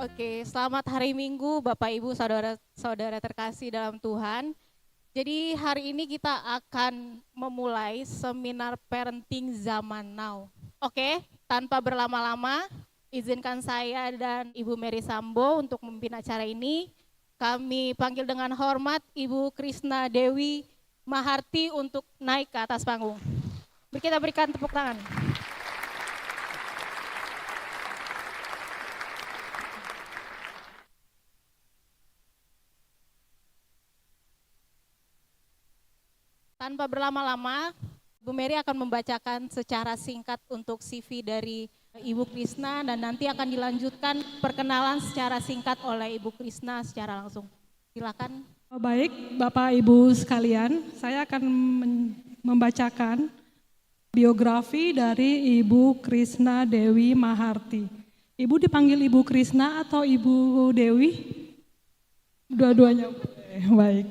Oke, selamat hari Minggu Bapak Ibu saudara-saudara terkasih dalam Tuhan. Jadi hari ini kita akan memulai seminar parenting zaman now. Oke, tanpa berlama-lama, izinkan saya dan Ibu Mary Sambo untuk memimpin acara ini. Kami panggil dengan hormat Ibu Krisna Dewi Maharti untuk naik ke atas panggung. Kita berikan tepuk tangan. Tanpa berlama-lama, Bu Mary akan membacakan secara singkat untuk CV dari Ibu Krisna dan nanti akan dilanjutkan perkenalan secara singkat oleh Ibu Krisna secara langsung. Silakan. Baik, Bapak Ibu sekalian, saya akan membacakan biografi dari Ibu Krisna Dewi Maharti. Ibu dipanggil Ibu Krisna atau Ibu Dewi? Dua-duanya. Baik.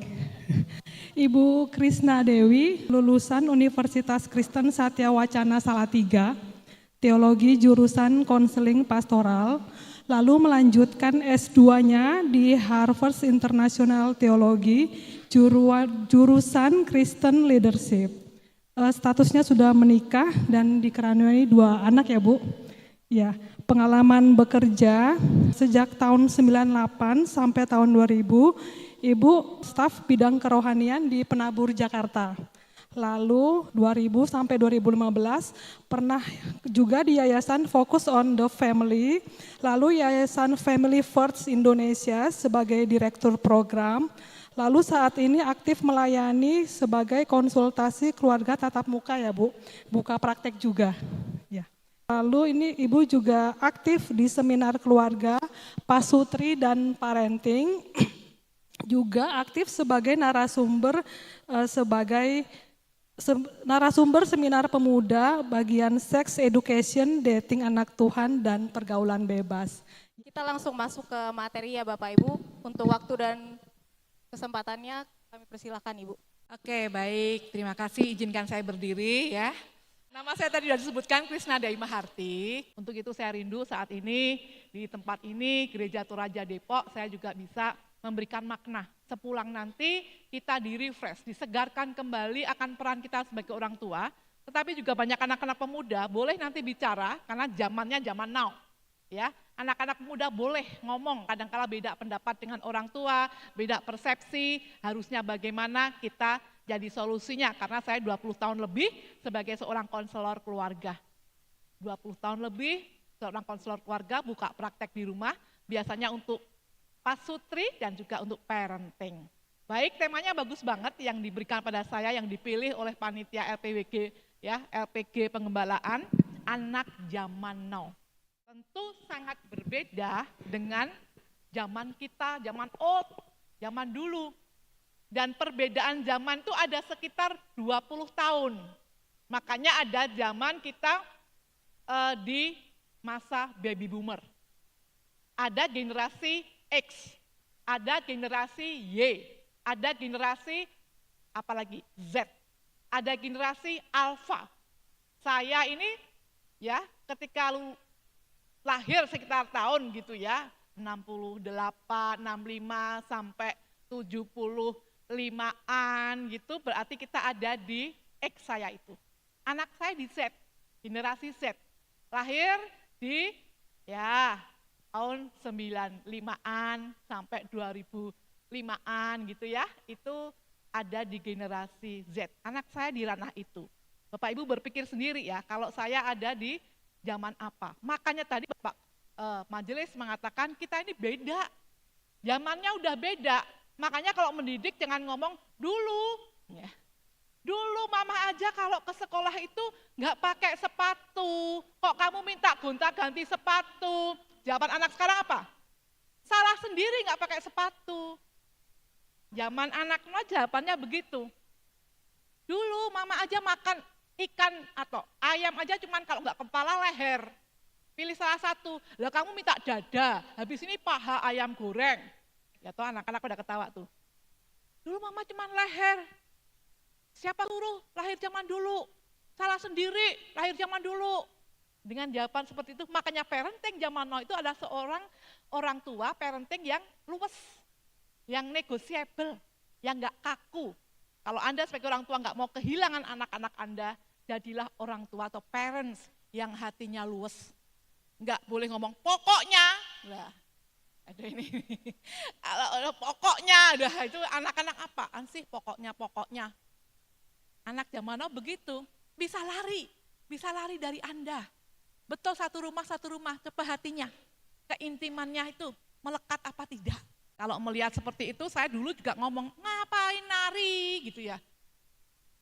Ibu Krisna Dewi lulusan Universitas Kristen Satya Wacana Salatiga, teologi jurusan konseling pastoral, lalu melanjutkan S2-nya di Harvard International Theology, jurusan Christian Leadership. Statusnya sudah menikah dan dikaruniai 2 anak ya Bu. Ya, pengalaman bekerja sejak tahun 98 sampai tahun 2000, Ibu staf bidang kerohanian di Penabur Jakarta. Lalu 2000 sampai 2015 pernah juga di Yayasan Focus on the Family, lalu Yayasan Family First Indonesia sebagai direktur program, lalu saat ini aktif melayani sebagai konsultasi keluarga tatap muka ya Bu, buka praktek juga. Ya. Lalu ini Ibu juga aktif di seminar keluarga, pasutri dan parenting, juga aktif sebagai narasumber narasumber seminar pemuda bagian sex education, dating anak Tuhan dan pergaulan bebas. Kita langsung masuk ke materi ya Bapak Ibu. Untuk waktu dan kesempatannya kami persilakan Ibu. Oke, baik. Terima kasih izinkan saya berdiri ya. Nama saya tadi sudah disebutkan Krisna Dewi Maharti. Untuk itu saya rindu saat ini di tempat ini Gereja Toraja Depok saya juga bisa memberikan makna. Sepulang nanti kita di-refresh, disegarkan kembali akan peran kita sebagai orang tua. Tetapi juga banyak anak-anak pemuda boleh nanti bicara karena zamannya zaman now. Ya, anak-anak muda boleh ngomong, kadang-kala beda pendapat dengan orang tua, beda persepsi, harusnya bagaimana kita jadi solusinya, karena saya 20 tahun lebih sebagai seorang konselor keluarga. 20 tahun lebih seorang konselor keluarga buka praktek di rumah, biasanya untuk pasutri dan juga untuk parenting. Baik, temanya bagus banget yang diberikan pada saya, yang dipilih oleh panitia LPWG, ya, LPG Pengembalaan, anak zaman now. Tentu sangat berbeda dengan zaman kita, zaman old, zaman dulu. Dan perbedaan zaman itu ada sekitar 20 tahun. Makanya ada zaman kita di masa baby boomer. Ada generasi X, ada generasi Y, ada generasi apalagi Z, ada generasi Alpha. Saya ini ya ketika lahir sekitar tahun gitu ya, 68, 65 sampai 75-an gitu, berarti kita ada di X saya itu. Anak saya di Z, generasi Z. Lahir di ya tahun 95-an sampai 2005-an gitu ya, itu ada di generasi Z. Anak saya di ranah itu. Bapak Ibu berpikir sendiri ya, kalau saya ada di zaman apa. Makanya tadi Bapak majelis mengatakan kita ini beda. Zamannya udah beda. Makanya kalau mendidik jangan ngomong dulu. Ya. Dulu mama aja kalau ke sekolah itu nggak pakai sepatu. Kok kamu minta gonta-ganti sepatu? Jawaban anak sekarang apa? Salah sendiri nggak pakai sepatu. Zaman anak jawabannya begitu. Dulu mama aja makan ikan atau ayam aja cuman kalau nggak kepala leher. Pilih salah satu. Lah kamu minta dada, habis ini paha ayam goreng. Ya toh anak-anak udah ketawa tuh. Dulu mama cuman leher. Siapa suruh lahir zaman dulu? Salah sendiri lahir zaman dulu. Dengan jawaban seperti itu, makanya parenting zaman now itu adalah seorang orang tua parenting yang luwes, yang negosiable, yang nggak kaku. Kalau Anda sebagai orang tua nggak mau kehilangan anak-anak Anda, jadilah orang tua atau parents yang hatinya luwes. Nggak boleh ngomong pokoknya. Lah, ada ini. Kalau pokoknya, dah itu anak-anak apaan sih pokoknya. Anak zaman now begitu, bisa lari dari Anda. Betul satu rumah, coba hatinya, keintimannya itu melekat apa tidak. Kalau melihat seperti itu, saya dulu juga ngomong, ngapain nari gitu ya.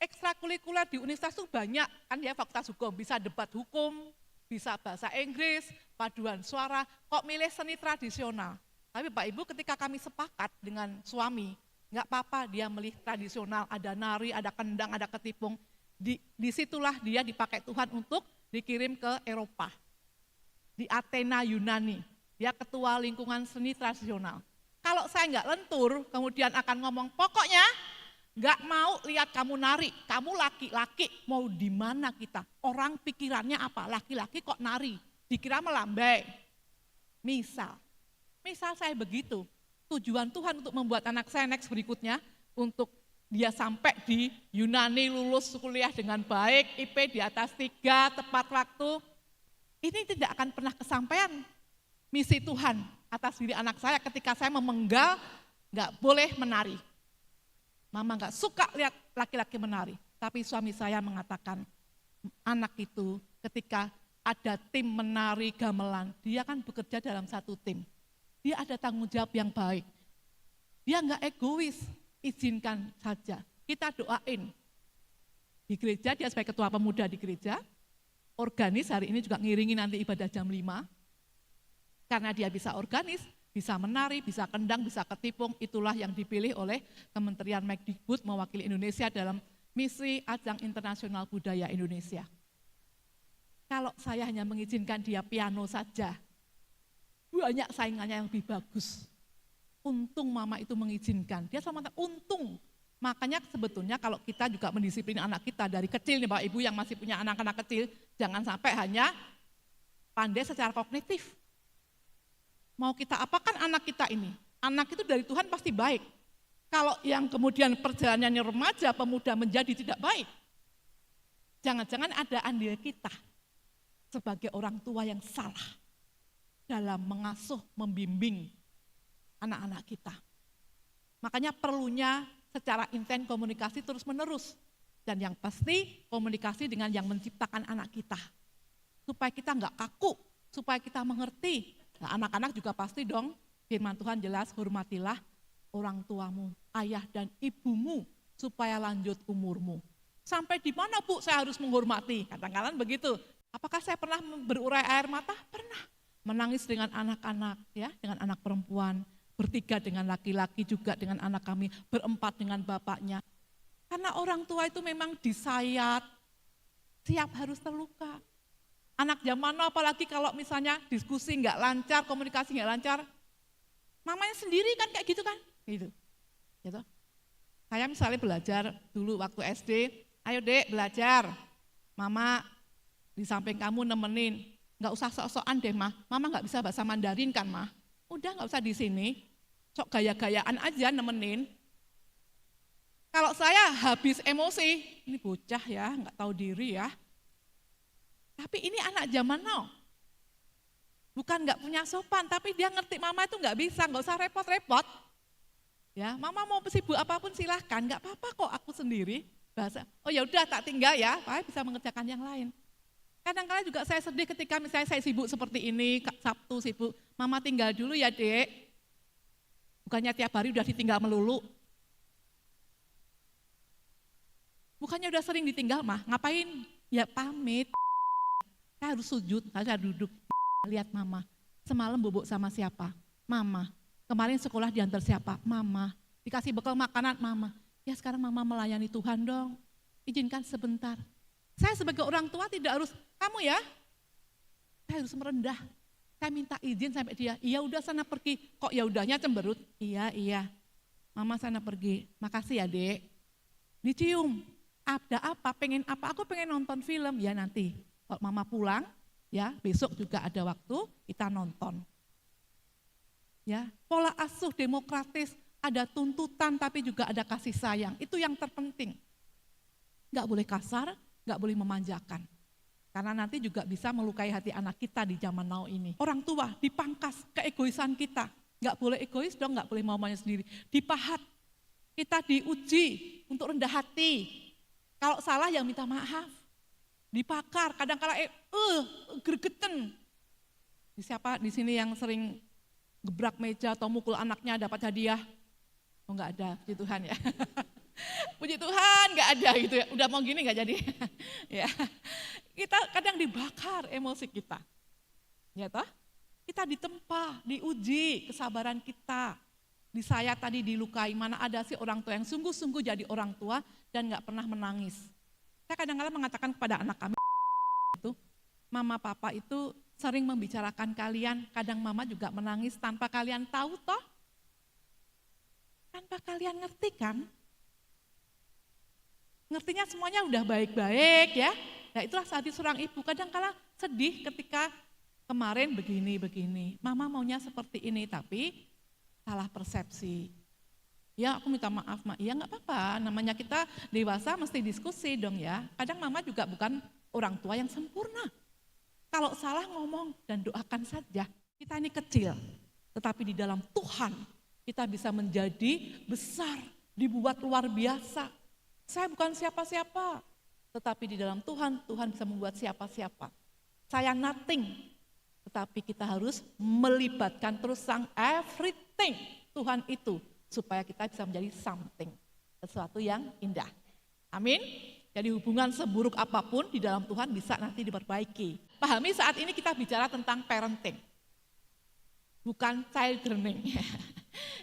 Ekstrakurikuler di universitas itu banyak, kan ya fakultas hukum, bisa debat hukum, bisa bahasa Inggris, paduan suara, kok milih seni tradisional. Tapi Pak Ibu ketika kami sepakat dengan suami, nggak apa-apa dia milih tradisional, ada nari, ada kendang, ada ketipung. Disitulah dia dipakai Tuhan untuk dikirim ke Eropa. Di Athena, Yunani, dia ketua lingkungan seni tradisional. Kalau saya nggak lentur, kemudian akan ngomong, pokoknya nggak mau lihat kamu nari, kamu laki-laki, mau di mana kita? Orang pikirannya apa? Laki-laki kok nari, dikira melambai. Misal saya begitu, tujuan Tuhan untuk membuat anak saya next berikutnya, untuk dia sampai di Yunani lulus kuliah dengan baik, IP di atas 3, tepat waktu, ini tidak akan pernah kesampaian misi Tuhan atas diri anak saya ketika saya memenggal, nggak boleh menari. Mama nggak suka lihat laki-laki menari, tapi suami saya mengatakan, anak itu ketika ada tim menari gamelan, dia kan bekerja dalam satu tim. Dia ada tanggung jawab yang baik. Dia nggak egois, izinkan saja. Kita doain. Di gereja, dia sebagai ketua pemuda di gereja, organis hari ini juga ngiringi nanti ibadah jam 5, karena dia bisa organis, bisa menari, bisa kendang, bisa ketipung, itulah yang dipilih oleh Kementerian Mendikbud mewakili Indonesia dalam misi Ajang Internasional Budaya Indonesia. Kalau saya hanya mengizinkan dia piano saja, banyak saingannya yang lebih bagus. Untung mama itu mengizinkan, dia selalu mengatakan untung. Makanya sebetulnya kalau kita juga mendisiplin anak kita dari kecil nih Bapak Ibu yang masih punya anak-anak kecil, jangan sampai hanya pandai secara kognitif. Mau kita apakan anak kita ini? Anak itu dari Tuhan pasti baik. Kalau yang kemudian perjalanannya remaja, pemuda menjadi tidak baik, jangan-jangan ada andil kita sebagai orang tua yang salah dalam mengasuh, membimbing anak-anak kita. Makanya perlunya secara intens komunikasi terus-menerus. Dan yang pasti komunikasi dengan yang menciptakan anak kita. Supaya kita enggak kaku, supaya kita mengerti. Nah, anak-anak juga pasti dong, firman Tuhan jelas, hormatilah orang tuamu, ayah dan ibumu, supaya lanjut umurmu. Sampai di mana Bu saya harus menghormati? Kadang-kadang begitu. Apakah saya pernah berurai air mata? Pernah. Menangis dengan anak-anak, ya, dengan anak perempuan, bertiga dengan laki-laki juga dengan anak kami, berempat dengan bapaknya. Karena orang tua itu memang disayat, siap harus terluka. Anak zaman now apalagi kalau misalnya diskusi nggak lancar, komunikasi nggak lancar, mamanya sendiri kan kayak gitu kan, gitu. Saya misalnya belajar dulu waktu SD, ayo Dek belajar, mama di samping kamu nemenin, nggak usah sok-sokan deh mah, mama nggak bisa bahasa Mandarin kan mah, udah nggak usah di sini, sok gaya-gayaan aja nemenin. Kalau saya habis emosi, ini bocah ya, nggak tahu diri ya. Tapi ini anak zaman now, bukan nggak punya sopan, tapi dia ngerti mama itu nggak bisa, nggak usah repot-repot. Ya, mama mau sibuk apapun silahkan, nggak apa-apa kok aku sendiri. Bahasa, oh ya udah tak tinggal ya, Pak bisa mengerjakan yang lain. Kadang-kadang juga saya sedih ketika misalnya saya sibuk seperti ini, Sabtu sibuk, mama tinggal dulu ya Dek. Bukannya tiap hari udah ditinggal melulu. Bukannya udah sering ditinggal mah, ngapain? Ya pamit. Saya harus sujud, saya duduk, lihat mama. Semalam bubuk sama siapa? Mama. Kemarin sekolah diantar siapa? Mama. Dikasih bekal makanan? Mama. Ya sekarang mama melayani Tuhan dong. Izinkan sebentar. Saya sebagai orang tua tidak harus, kamu ya, saya harus merendah. Saya minta izin sampai dia, iya udah sana pergi. Kok ya udahnya cemberut? Iya. Mama sana pergi, makasih ya Dek. Dicium, ada apa, pengen apa? Aku pengen nonton film, ya nanti. Kalau mama pulang, Ya, besok juga ada waktu kita nonton. Ya, pola asuh demokratis, ada tuntutan tapi juga ada kasih sayang. Itu yang terpenting. Enggak boleh kasar, enggak boleh memanjakan. Karena nanti juga bisa melukai hati anak kita di zaman now ini. Orang tua dipangkas keegoisan kita. Enggak boleh egois dong, enggak boleh maunya sendiri. Dipahat, kita diuji untuk rendah hati. Kalau salah ya minta maaf. Dipakar, kadang-kala gregeten. Siapa di sini yang sering gebrak meja atau mukul anaknya dapat hadiah? Oh enggak ada, puji Tuhan ya. Puji Tuhan enggak ada gitu ya. Udah mau gini enggak jadi. Ya. Kita kadang dibakar emosi kita. Ya toh? Kita ditempa, diuji kesabaran kita. Di saya tadi dilukai, mana ada sih orang tua yang sungguh-sungguh jadi orang tua dan enggak pernah menangis. Saya kadang-kadang mengatakan kepada anak kami itu, mama papa itu sering membicarakan kalian, kadang mama juga menangis tanpa kalian tahu toh. Tanpa kalian ngerti kan? Ngertinya semuanya udah baik-baik ya. Nah itulah saat seorang ibu kadang-kala sedih ketika kemarin begini. Mama maunya seperti ini tapi salah persepsi. Ya aku minta maaf, Mak. Ya enggak apa-apa, namanya kita dewasa mesti diskusi dong ya. Kadang mama juga bukan orang tua yang sempurna. Kalau salah ngomong dan doakan saja. Kita ini kecil, tetapi di dalam Tuhan kita bisa menjadi besar, dibuat luar biasa. Saya bukan siapa-siapa, tetapi di dalam Tuhan, Tuhan bisa membuat siapa-siapa. Saya nothing, tetapi kita harus melibatkan terus sang everything Tuhan itu, supaya kita bisa menjadi something, sesuatu yang indah. Amin. Jadi hubungan seburuk apapun di dalam Tuhan bisa nanti diperbaiki. Pahami saat ini kita bicara tentang parenting, bukan child learning.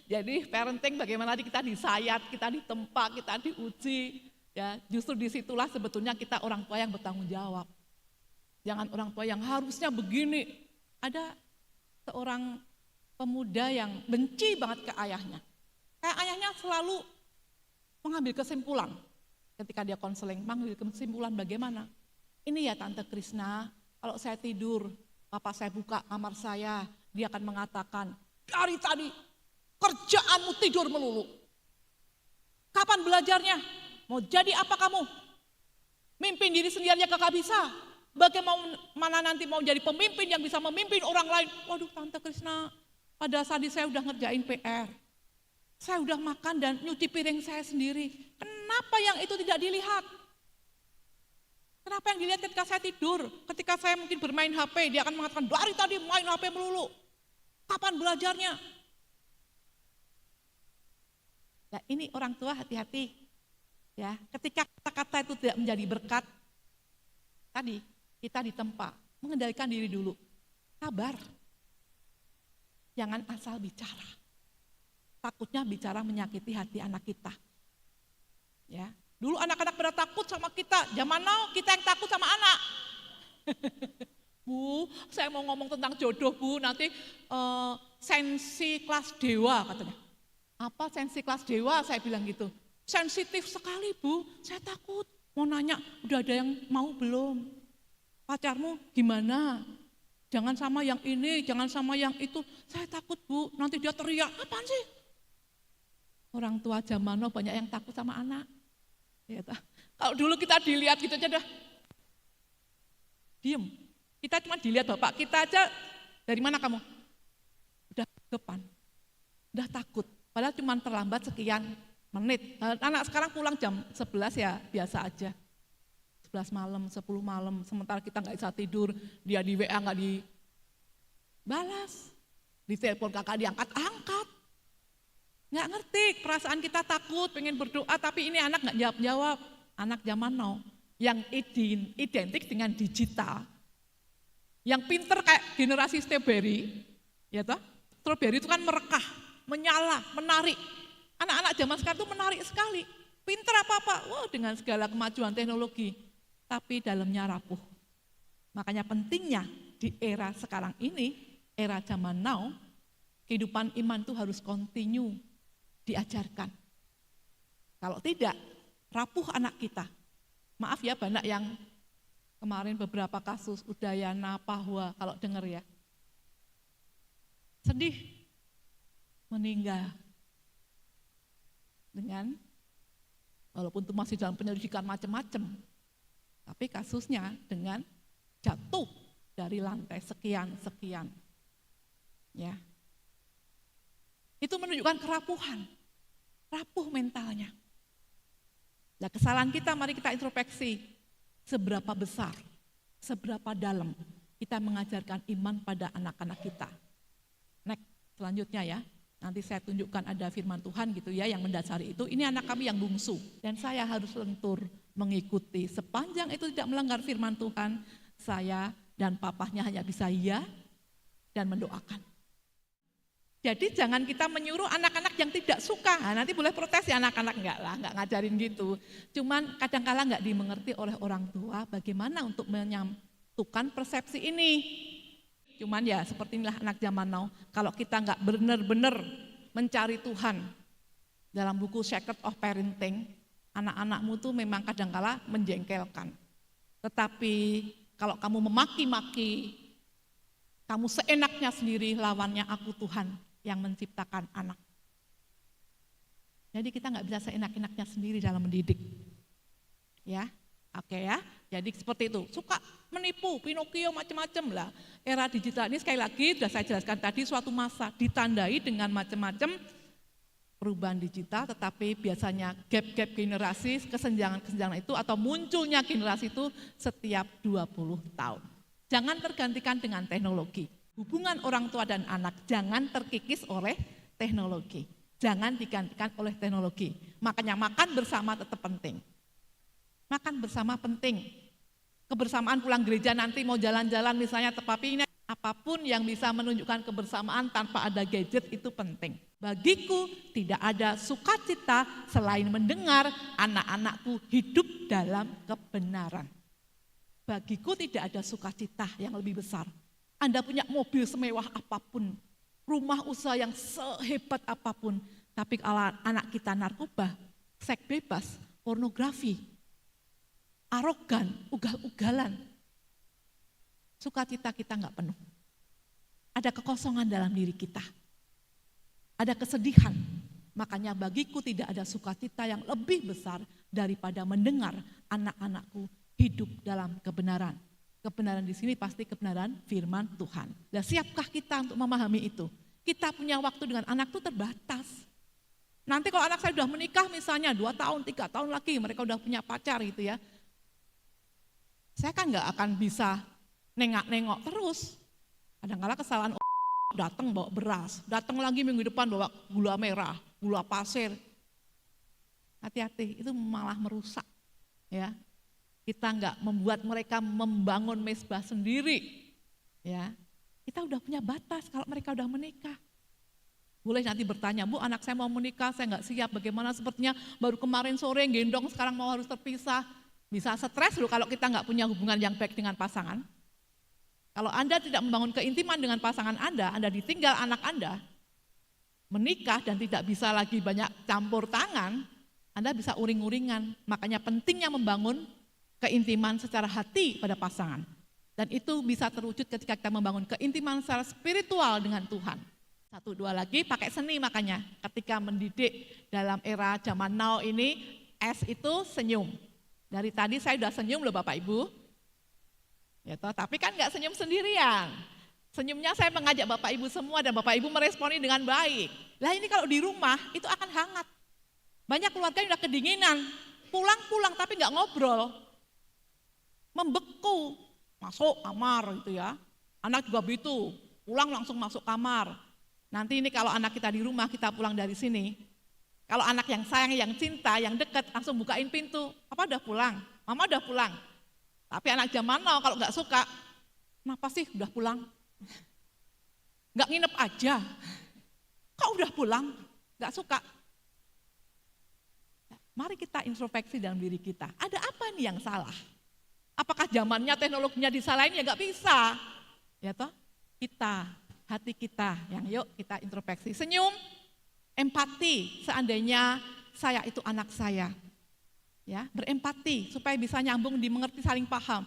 Jadi parenting bagaimana kita disayat, kita ditempa, kita diuji. Ya, justru disitulah sebetulnya kita orang tua yang bertanggung jawab. Jangan orang tua yang harusnya begini. Ada seorang pemuda yang benci banget ke ayahnya. Kayak ayahnya selalu mengambil kesimpulan ketika dia konseling, mengambil kesimpulan bagaimana. Ini ya Tante Krisna, kalau saya tidur, papa saya buka kamar saya, dia akan mengatakan, dari tadi kerjaanmu tidur melulu. Kapan belajarnya? Mau jadi apa kamu? Mimpin diri sendiri aja kakak bisa. Bagaimana nanti mau jadi pemimpin yang bisa memimpin orang lain? Waduh Tante Krisna, pada saat ini saya udah ngerjain PR. Saya udah makan dan nyuci piring saya sendiri. Kenapa yang itu tidak dilihat? Kenapa yang dilihat ketika saya tidur? Ketika saya mungkin bermain HP, dia akan mengatakan, dari tadi main HP melulu. Kapan belajarnya? Nah ini orang tua hati-hati. Ya, ketika kata-kata itu tidak menjadi berkat, tadi kita ditempa, mengendalikan diri dulu. Sabar. Jangan asal bicara. Takutnya bicara menyakiti hati anak kita. Ya, dulu anak-anak pada takut sama kita, zaman now kita yang takut sama anak. Bu, saya mau ngomong tentang jodoh Bu, nanti sensi kelas dewa katanya. Apa sensi kelas dewa? Saya bilang gitu. Sensitif sekali Bu, saya takut. Mau nanya, udah ada yang mau belum? Pacarmu gimana? Jangan sama yang ini, jangan sama yang itu. Saya takut Bu, nanti dia teriak, apaan sih? Orang tua zaman now banyak yang takut sama anak. Ya, kalau dulu kita dilihat gitu aja dah, diem. Kita cuma dilihat bapak kita aja, dari mana kamu? Udah depan, udah takut. Padahal cuma terlambat sekian menit. Anak sekarang pulang jam 11 ya biasa aja. 11 malam, 10 malam, sementara kita nggak bisa tidur, dia di WA nggak dibalas, di telepon kakak diangkat, angkat. Nggak ngerti, perasaan kita takut, pengen berdoa, tapi ini anak nggak jawab-jawab. Anak zaman now, yang identik dengan digital. Yang pinter kayak generasi strawberry, ya toh? Strawberry itu kan merekah, menyala, menarik. Anak-anak zaman sekarang itu menarik sekali. Pinter apa-apa, wah dengan segala kemajuan teknologi. Tapi dalamnya rapuh. Makanya pentingnya di era sekarang ini, era zaman now, kehidupan iman itu harus continue diajarkan. Kalau tidak, rapuh anak kita. Maaf ya banyak yang Kemarin beberapa kasus Udayana, Pahwa, kalau dengar ya. Sedih, meninggal. Dengan, walaupun itu masih dalam penyelidikan macam-macam, tapi kasusnya dengan jatuh dari lantai sekian-sekian. Ya. Itu menunjukkan kerapuhan, rapuh mentalnya. Nah, kesalahan kita, mari kita introspeksi, seberapa besar, seberapa dalam kita mengajarkan iman pada anak-anak kita. Next, selanjutnya ya, nanti saya tunjukkan ada firman Tuhan gitu ya yang mendasari itu. Ini anak kami yang bungsu dan saya harus lentur mengikuti. Sepanjang itu tidak melanggar firman Tuhan, saya dan papahnya hanya bisa iya dan mendoakan. Jadi jangan kita menyuruh anak-anak yang tidak suka. Nah, nanti boleh protes ya anak-anak, enggak lah, enggak ngajarin gitu. Cuman kadang-kala enggak dimengerti oleh orang tua bagaimana untuk menyatukan persepsi ini. Cuman ya seperti inilah anak zaman now. Kalau kita enggak benar-benar mencari Tuhan dalam buku Secret of Parenting, anak-anakmu tuh memang kadang-kala menjengkelkan. Tetapi kalau kamu memaki-maki, kamu seenaknya sendiri, lawannya aku Tuhan yang menciptakan anak. Jadi kita nggak bisa seenak-enaknya sendiri dalam mendidik. Ya, oke ya. Jadi seperti itu. Suka menipu, Pinocchio macam-macam lah. Era digital ini sekali lagi sudah saya jelaskan tadi suatu masa ditandai dengan macam-macam perubahan digital, tetapi biasanya gap-gap generasi, kesenjangan-kesenjangan itu atau munculnya generasi itu setiap 20 tahun. Jangan tergantikan dengan teknologi. Hubungan orang tua dan anak jangan terkikis oleh teknologi. Jangan digantikan oleh teknologi. Makanya makan bersama tetap penting. Makan bersama penting. Kebersamaan pulang gereja nanti mau jalan-jalan misalnya, tetapi ini apapun yang bisa menunjukkan kebersamaan tanpa ada gadget itu penting. Bagiku tidak ada sukacita selain mendengar anak-anakku hidup dalam kebenaran. Bagiku tidak ada sukacita yang lebih besar. Anda punya mobil semewah apapun, rumah usaha yang sehebat apapun, tapi kalau anak kita narkoba, seks bebas, pornografi, arogan, ugal-ugalan, sukacita kita nggak penuh. Ada kekosongan dalam diri kita, ada kesedihan. Makanya bagiku tidak ada sukacita yang lebih besar daripada mendengar anak-anakku hidup dalam kebenaran. Kebenaran di sini pasti kebenaran firman Tuhan. Nah, siapkah kita untuk memahami itu? Kita punya waktu dengan anak itu terbatas. Nanti kalau anak saya sudah menikah misalnya 2 tahun, 3 tahun lagi mereka udah punya pacar gitu ya. Saya kan nggak akan bisa nengok-nengok terus. Kadang-kadang kesalahan datang bawa beras, datang lagi minggu depan bawa gula merah, gula pasir. Hati-hati, itu malah merusak ya. Kita enggak membuat mereka membangun mezbah sendiri. Ya. Kita udah punya batas kalau mereka udah menikah. Boleh nanti bertanya, Bu, anak saya mau menikah, saya enggak siap, bagaimana sepertinya baru kemarin sore gendong, sekarang mau harus terpisah. Bisa stres loh kalau kita enggak punya hubungan yang baik dengan pasangan. Kalau Anda tidak membangun keintiman dengan pasangan Anda ditinggal anak Anda, menikah dan tidak bisa lagi banyak campur tangan, Anda bisa uring-uringan. Makanya pentingnya membangun keintiman secara hati pada pasangan. Dan itu bisa terwujud ketika kita membangun keintiman secara spiritual dengan Tuhan. 1, 2 lagi, pakai seni makanya. Ketika mendidik dalam era zaman now ini, S itu senyum. Dari tadi saya sudah senyum loh Bapak Ibu. Ya toh, tapi kan enggak senyum sendirian. Senyumnya saya mengajak Bapak Ibu semua dan Bapak Ibu meresponi dengan baik. Lah ini kalau di rumah itu akan hangat. Banyak keluarga yang udah kedinginan, pulang-pulang tapi enggak ngobrol. Membeku, masuk kamar gitu ya. Anak juga begitu, pulang langsung masuk kamar. Nanti ini kalau anak kita di rumah, kita pulang dari sini. Kalau anak yang sayang, yang cinta, yang dekat, langsung bukain pintu. Papa udah pulang, mama udah pulang. Tapi anak zaman now kalau nggak suka, kenapa sih udah pulang? Nggak nginep aja. Kok udah pulang? Nggak suka. Mari kita introspeksi dalam diri kita. Ada apa nih yang salah? Apakah zamannya teknologinya disalahin? Ya nggak bisa. Ya toh, kita, hati kita yang yuk kita introspeksi. Senyum, empati, seandainya saya itu anak saya. Ya, berempati supaya bisa nyambung, dimengerti, saling paham.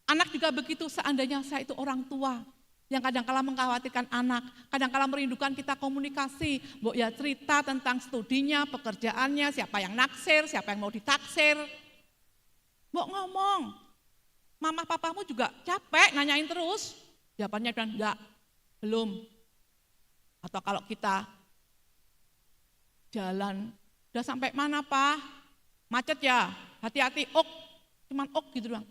Anak juga begitu, seandainya saya itu orang tua yang kadang-kala mengkhawatirkan anak, kadang-kala merindukan kita komunikasi, Mbok ya cerita tentang studinya, pekerjaannya, siapa yang naksir, siapa yang mau ditaksir. Mbok ngomong, mama papamu juga capek nanyain terus, jawabannya dan enggak, belum. Atau kalau kita jalan, udah sampai mana Pak? Macet ya, hati-hati, ok, cuman ok gitu doang.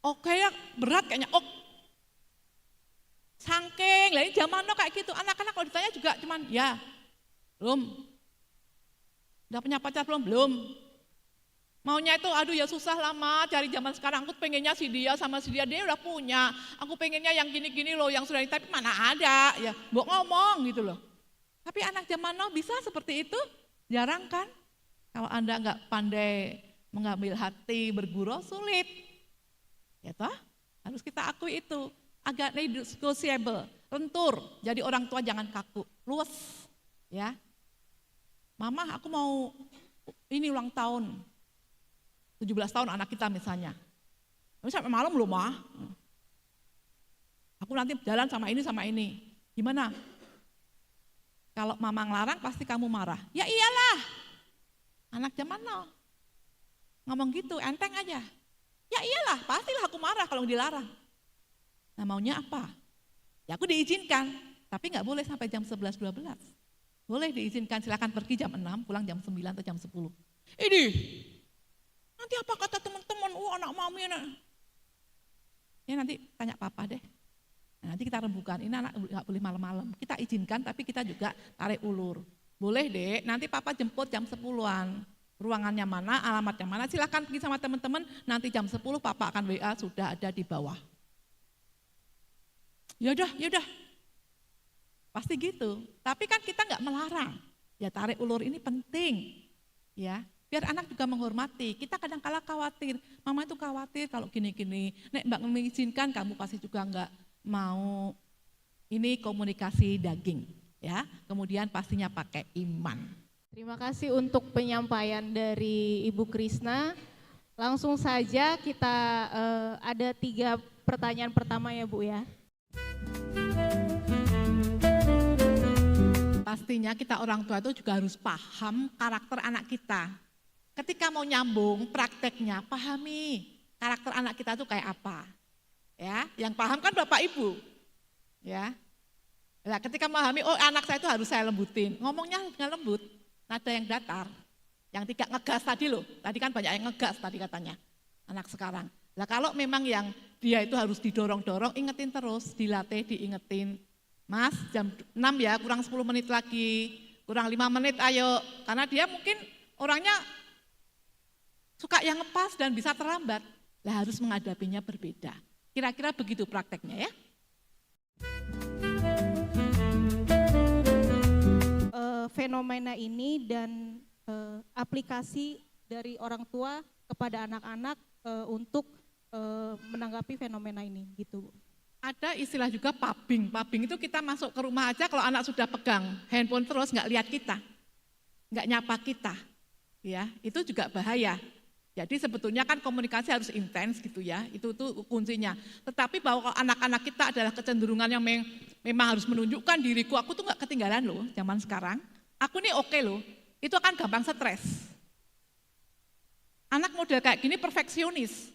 Oke ya, berat kayaknya, ok. Sangking, lah ini zaman no kayak gitu, anak-anak kalau ditanya juga cuman ya, belum. Udah punya pacar belum? Belum. Maunya itu, aduh ya susah lama cari zaman sekarang, aku pengennya si dia sama si dia udah punya, aku pengennya yang gini-gini loh, yang sudah tapi mana ada, ya Mbok ngomong gitu loh. Tapi anak zaman now bisa seperti itu? Jarang kan? Kalau Anda nggak pandai mengambil hati, bergurau, sulit. Ya toh? Harus kita akui itu, agak negotiable, lentur, jadi orang tua jangan kaku, luwes. Ya, Mama aku mau ini ulang tahun, 17 tahun anak kita misalnya. Tapi sampai malam belum mah. Aku nanti jalan sama ini. Gimana? Kalau mama ngelarang pasti kamu marah. Ya iyalah. Anak zaman now. Ngomong gitu, enteng aja. Ya iyalah, pastilah aku marah kalau dilarang. Nah maunya apa? Ya aku diizinkan, tapi nggak boleh sampai jam 11-12. Boleh diizinkan, silakan pergi jam 6, pulang jam 9 atau jam 10. Ini nanti apa kata teman-teman, anak mami anak. Ya nanti tanya papa deh. Nah, nanti kita rembukan, ini anak nggak boleh malam-malam. Kita izinkan tapi kita juga tarik ulur. Boleh deh, nanti papa jemput jam 10-an. Ruangannya mana, alamatnya mana, silakan pergi sama teman-teman, nanti jam 10 papa akan WA sudah ada di bawah. Yaudah. Pasti gitu. Tapi kan kita nggak melarang. Ya tarik ulur ini penting. Ya. Biar anak juga menghormati, kita kadang-kala khawatir, mama itu khawatir kalau gini-gini, nek mbak mengizinkan kamu pasti juga enggak mau, ini komunikasi daging, ya. Kemudian pastinya pakai iman. Terima kasih untuk penyampaian dari Ibu Krisna. Langsung saja kita ada 3 pertanyaan pertama ya Bu ya. Pastinya kita orang tua itu juga harus paham karakter anak kita. Ketika mau nyambung prakteknya, pahami karakter anak kita itu kayak apa. Ya, yang paham kan Bapak Ibu. Ya. Nah, ketika memahami, oh anak saya itu harus saya lembutin. Ngomongnya dengan lembut, nada yang datar. Yang tidak ngegas tadi loh. Tadi kan banyak yang ngegas tadi katanya. Anak sekarang. Nah, kalau memang yang dia itu harus didorong-dorong, ingetin terus, dilatih, diingetin. Mas, jam 6 ya, kurang 10 menit lagi. Kurang 5 menit ayo. Karena dia mungkin orangnya suka yang ngepas dan bisa terlambat, lah harus menghadapinya berbeda. Kira-kira begitu prakteknya ya. Fenomena ini dan aplikasi dari orang tua kepada anak-anak untuk menanggapi fenomena ini gitu. Ada istilah juga pubbing. Pubbing itu kita masuk ke rumah aja kalau anak sudah pegang handphone terus nggak lihat kita, nggak nyapa kita, ya itu juga bahaya. Jadi sebetulnya kan komunikasi harus intens gitu ya, itu tuh kuncinya. Tetapi bahwa anak-anak kita adalah kecenderungan yang memang harus menunjukkan diriku, aku tuh nggak ketinggalan loh zaman sekarang. Aku nih oke loh, itu akan gampang stres. Anak model kayak gini perfeksionis,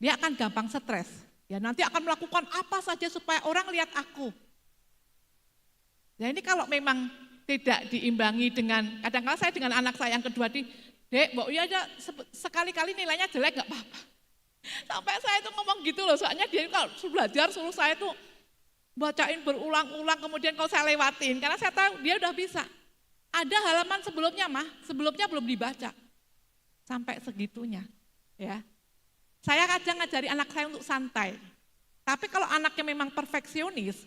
dia akan gampang stres. Ya nanti akan melakukan apa saja supaya orang lihat aku. Nah ini kalau memang tidak diimbangi dengan, kadang-kadang saya dengan anak saya yang kedua Dek, Mbak ya aja sekali-kali nilainya jelek nggak apa-apa. Sampai saya itu ngomong gitu loh, soalnya dia kalau belajar suruh saya tuh bacain berulang-ulang, kemudian kalau saya lewatin, karena saya tahu dia udah bisa. Ada halaman sebelumnya sebelumnya belum dibaca. Sampai segitunya, ya. Saya kadang ngajari anak saya untuk santai. Tapi kalau anaknya memang perfeksionis,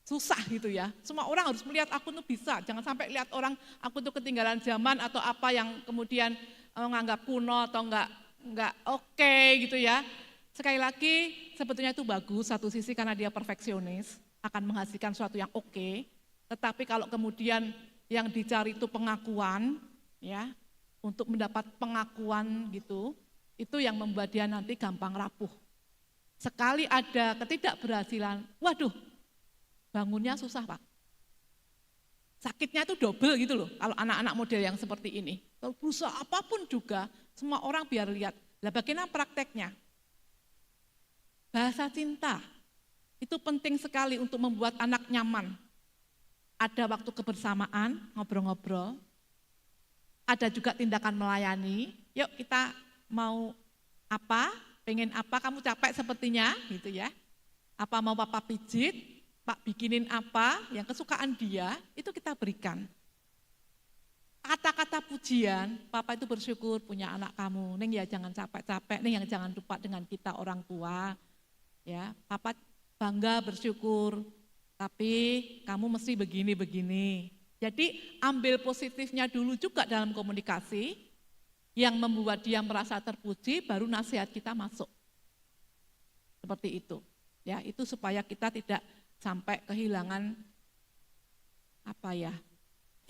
susah gitu ya. Semua orang harus melihat aku tuh bisa. Jangan sampai lihat orang aku tuh ketinggalan zaman atau apa yang kemudian menganggap kuno atau enggak oke gitu ya. Sekali lagi sebetulnya itu bagus satu sisi karena dia perfeksionis, akan menghasilkan sesuatu yang oke. Tetapi kalau kemudian yang dicari itu pengakuan ya, untuk mendapat pengakuan gitu, Itu yang membuat dia nanti gampang rapuh. Sekali ada ketidakberhasilan, waduh, bangunnya susah Pak. Sakitnya itu double gitu loh, kalau anak-anak model yang seperti ini. Kalau berusaha apapun juga, semua orang biar lihat. Lah bagaimana prakteknya? Bahasa cinta, itu penting sekali untuk membuat anak nyaman. Ada waktu kebersamaan, ngobrol-ngobrol. Ada juga tindakan melayani, yuk kita mau apa, pengen apa, kamu capek sepertinya, gitu ya. Apa mau papa pijit, Pak bikinin apa yang kesukaan dia, itu kita berikan. Kata-kata pujian, papa itu bersyukur punya anak kamu, Neng ya jangan capek-capek, Neng yang jangan lupa dengan kita orang tua. Ya, papa bangga bersyukur, tapi kamu mesti begini-begini. Jadi ambil positifnya dulu juga dalam komunikasi, yang membuat dia merasa terpuji, baru nasihat kita masuk. Seperti itu. Ya, itu supaya kita tidak sampai kehilangan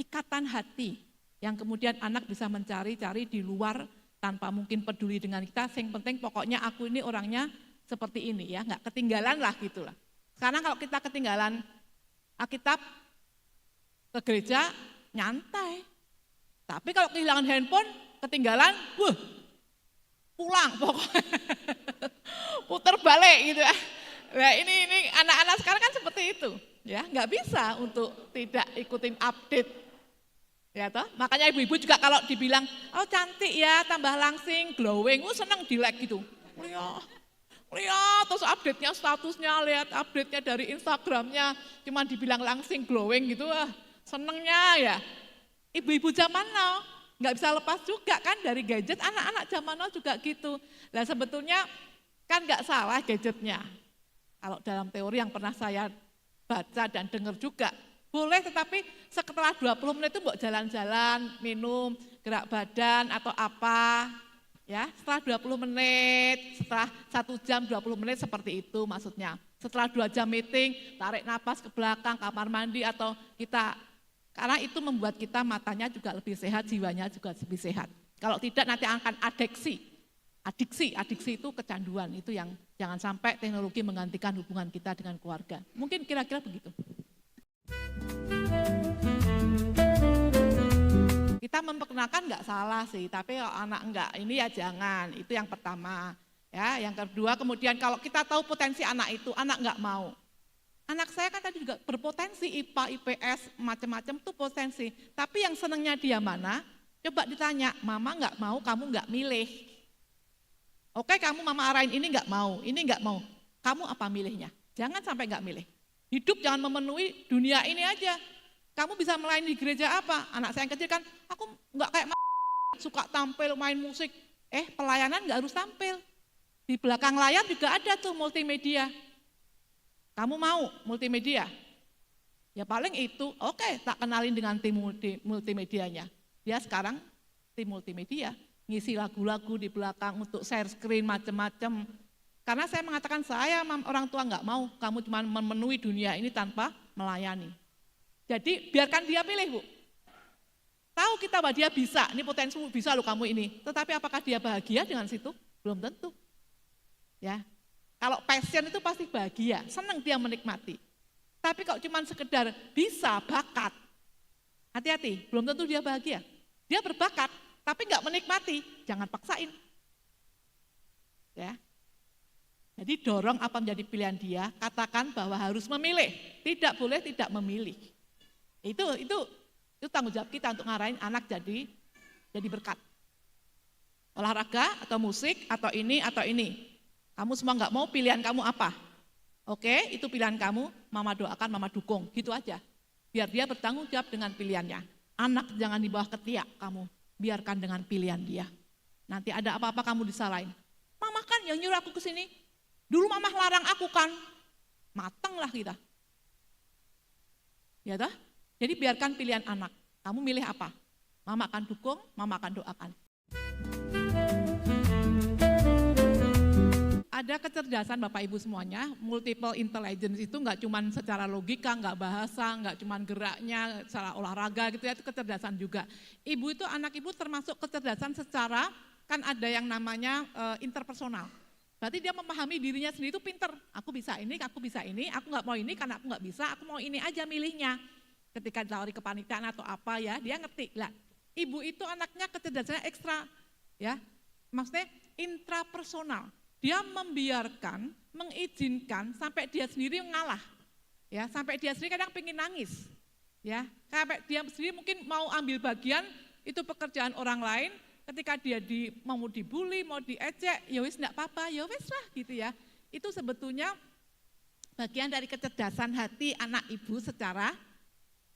ikatan hati yang kemudian anak bisa mencari-cari di luar tanpa mungkin peduli dengan kita. Yang penting pokoknya aku ini orangnya seperti ini ya, nggak ketinggalan lah gitulah. Sekarang kalau kita ketinggalan Alkitab ke gereja nyantai, tapi kalau kehilangan handphone ketinggalan, pulang pokoknya puter balik gitu ya. Nah ini anak-anak sekarang kan seperti itu, ya nggak bisa untuk tidak ikutin update, ya toh. Makanya ibu-ibu juga kalau dibilang, oh cantik ya, tambah langsing, glowing, seneng di like gitu. Lihat terus update-nya, statusnya, lihat update-nya dari Instagramnya, cuman dibilang langsing, glowing gitu, senengnya ya. Ibu-ibu zaman now nggak bisa lepas juga kan dari gadget, anak-anak zaman now juga gitu. Nah sebetulnya kan nggak salah gadgetnya. Kalau dalam teori yang pernah saya baca dan dengar juga, boleh tetapi setelah 20 menit itu buat jalan-jalan, minum, gerak badan atau apa, ya setelah 20 menit, setelah 1 jam 20 menit seperti itu maksudnya. Setelah 2 jam meeting, tarik napas ke belakang, kamar mandi atau kita, karena itu membuat kita matanya juga lebih sehat, jiwanya juga lebih sehat. Kalau tidak nanti akan adiksi itu kecanduan, itu yang jangan sampai teknologi menggantikan hubungan kita dengan keluarga. Mungkin kira-kira begitu. Kita memperkenalkan nggak salah sih, tapi kalau anak enggak ini ya jangan, itu yang pertama. Ya, yang kedua kemudian kalau kita tahu potensi anak itu, anak nggak mau. Anak saya kan tadi juga berpotensi IPA, IPS, macam-macam tuh potensi. Tapi yang senangnya dia mana? Coba ditanya, mama nggak mau, kamu nggak milih. Oke, kamu mama arahin ini nggak mau, ini nggak mau. Kamu apa milihnya? Jangan sampai nggak milih. Hidup jangan memenuhi dunia ini aja. Kamu bisa melayani di gereja apa? Anak saya yang kecil kan, aku nggak kayak suka tampil, main musik. Pelayanan nggak harus tampil. Di belakang layar juga ada tuh multimedia. Kamu mau multimedia? Ya paling itu, oke, tak kenalin dengan tim multimedianya. Dia sekarang tim multimedia. Ngisi lagu-lagu di belakang untuk share screen macam-macam. Karena saya mengatakan saya orang tua nggak mau, kamu cuma memenuhi dunia ini tanpa melayani. Jadi biarkan dia pilih Bu. Tahu kita bahwa dia bisa, ini potensi bisa loh kamu ini. Tetapi apakah dia bahagia dengan situ? Belum tentu. Ya, kalau passion itu pasti bahagia, senang dia menikmati. Tapi kalau cuma sekedar bisa, bakat, hati-hati, belum tentu dia bahagia. Dia berbakat, tapi nggak menikmati, jangan paksain. Ya. Jadi dorong apa menjadi pilihan dia, katakan bahwa harus memilih, tidak boleh tidak memilih. Itu tanggung jawab kita untuk ngarahin anak jadi berkat. Olahraga atau musik atau ini atau ini. Kamu semua nggak mau, pilihan kamu apa? Oke, itu pilihan kamu, mama doakan, mama dukung, gitu aja. Biar dia bertanggung jawab dengan pilihannya. Anak jangan di bawah ketiak kamu. Biarkan dengan pilihan dia. Nanti ada apa-apa kamu disalahin. Mama kan yang nyuruh aku ke sini. Dulu mama larang aku kan. Matanglah kita. Ya toh? Jadi biarkan pilihan anak. Kamu milih apa? Mama akan dukung, mama akan doakan. Ada kecerdasan Bapak Ibu semuanya, multiple intelligence itu enggak cuma secara logika, enggak bahasa, enggak cuma geraknya, secara olahraga gitu ya, itu kecerdasan juga. Ibu itu, anak ibu termasuk kecerdasan secara kan ada yang namanya interpersonal. Berarti dia memahami dirinya sendiri itu pinter. Aku bisa ini, aku nggak mau ini karena aku nggak bisa, aku mau ini aja milihnya. Ketika ditawari kepanitiaan atau apa ya, dia ngerti. Lah, ibu itu anaknya kecerdasannya ekstra, ya, maksudnya intrapersonal. Dia membiarkan, mengizinkan sampai dia sendiri mengalah, ya, sampai dia sendiri kadang pengen nangis, ya, sampai dia sendiri mungkin mau ambil bagian itu pekerjaan orang lain. Ketika dia mau dibully, mau diejek, ya wis enggak apa-apa, ya wis lah gitu ya. Itu sebetulnya bagian dari kecerdasan hati anak ibu secara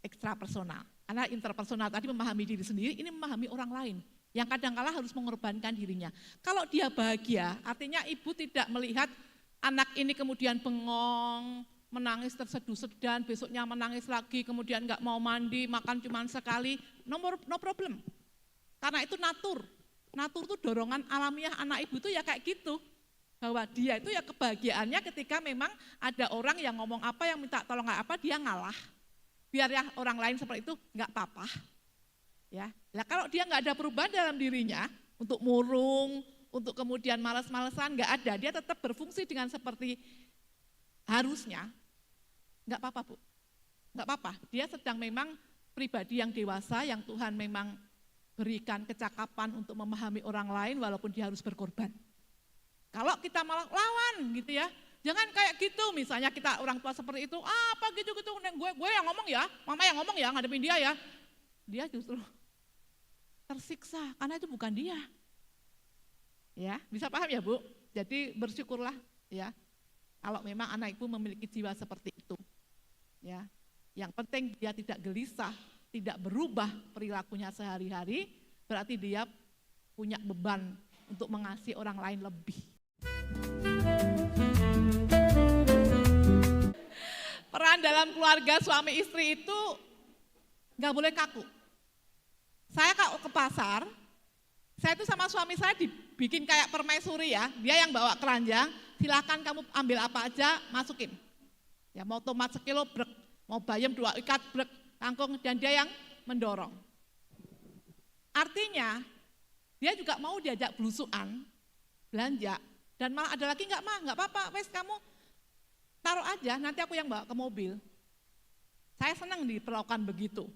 ekstrapersonal. Karena interpersonal tadi memahami diri sendiri, ini memahami orang lain. Yang kadang-kala harus mengorbankan dirinya. Kalau dia bahagia, artinya ibu tidak melihat anak ini kemudian bengong, menangis terseduh-sedan, besoknya menangis lagi, kemudian enggak mau mandi, makan cuma sekali, no problem. Karena itu natur itu dorongan alamiah anak ibu itu ya kayak gitu. Bahwa dia itu ya kebahagiaannya ketika memang ada orang yang ngomong apa, yang minta tolong apa, dia ngalah. Biar ya orang lain seperti itu enggak apa-apa. Ya. Nah, kalau dia enggak ada perubahan dalam dirinya, untuk murung, untuk kemudian malas-malesan, enggak ada. Dia tetap berfungsi dengan seperti harusnya, enggak apa-apa Bu. Enggak apa-apa, dia sedang memang pribadi yang dewasa, yang Tuhan memang berikan kecakapan untuk memahami orang lain walaupun dia harus berkorban. Kalau kita malah lawan gitu ya, jangan kayak gitu, misalnya kita orang tua seperti itu, apa gitu-gitu, gue yang ngomong ya, mama yang ngomong ya, ngadepin dia ya. Dia justru tersiksa, karena itu bukan dia. Ya, bisa paham ya Bu? Jadi bersyukurlah ya, kalau memang anak ibu memiliki jiwa seperti itu. Ya, yang penting dia tidak gelisah, tidak berubah perilakunya sehari-hari, berarti dia punya beban untuk mengasihi orang lain lebih. Peran dalam keluarga suami istri itu nggak boleh kaku. Saya kalau ke pasar, saya itu sama suami saya dibikin kayak permaisuri ya, dia yang bawa keranjang, silakan kamu ambil apa aja, masukin. Ya mau tomat sekilo brek, mau bayam 2 ikat brek, kangkung, dan dia yang mendorong. Artinya, dia juga mau diajak belusuan, belanja, dan malah ada lagi enggak apa-apa, wes kamu taruh aja, nanti aku yang bawa ke mobil. Saya senang diperlakukan begitu.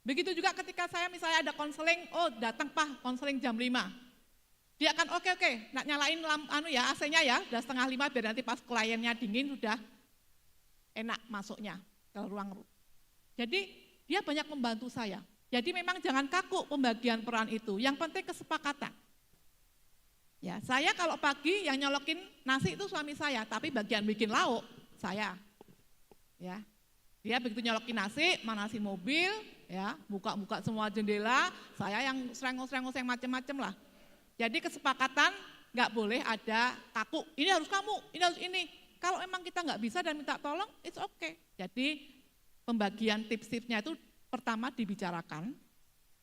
Begitu juga ketika saya misalnya ada konseling, oh datang Pak, konseling jam 5. Dia akan oke, nak nyalain AC-nya ya, udah 4:30 biar nanti pas kliennya dingin sudah enak masuknya ke ruang. Jadi dia banyak membantu saya. Jadi memang jangan kaku pembagian peran itu. Yang penting kesepakatan. Ya, saya kalau pagi yang nyolokin nasi itu suami saya, tapi bagian bikin lauk saya. Ya. Dia begitu nyolokin nasi, manasin mobil, ya, buka-buka semua jendela, saya yang serengos-serengos yang macam-macam lah. Jadi kesepakatan nggak boleh ada kaku. Ini harus kamu, ini harus ini. Kalau memang kita nggak bisa dan minta tolong, it's okay. Jadi pembagian tips-tipsnya itu pertama dibicarakan,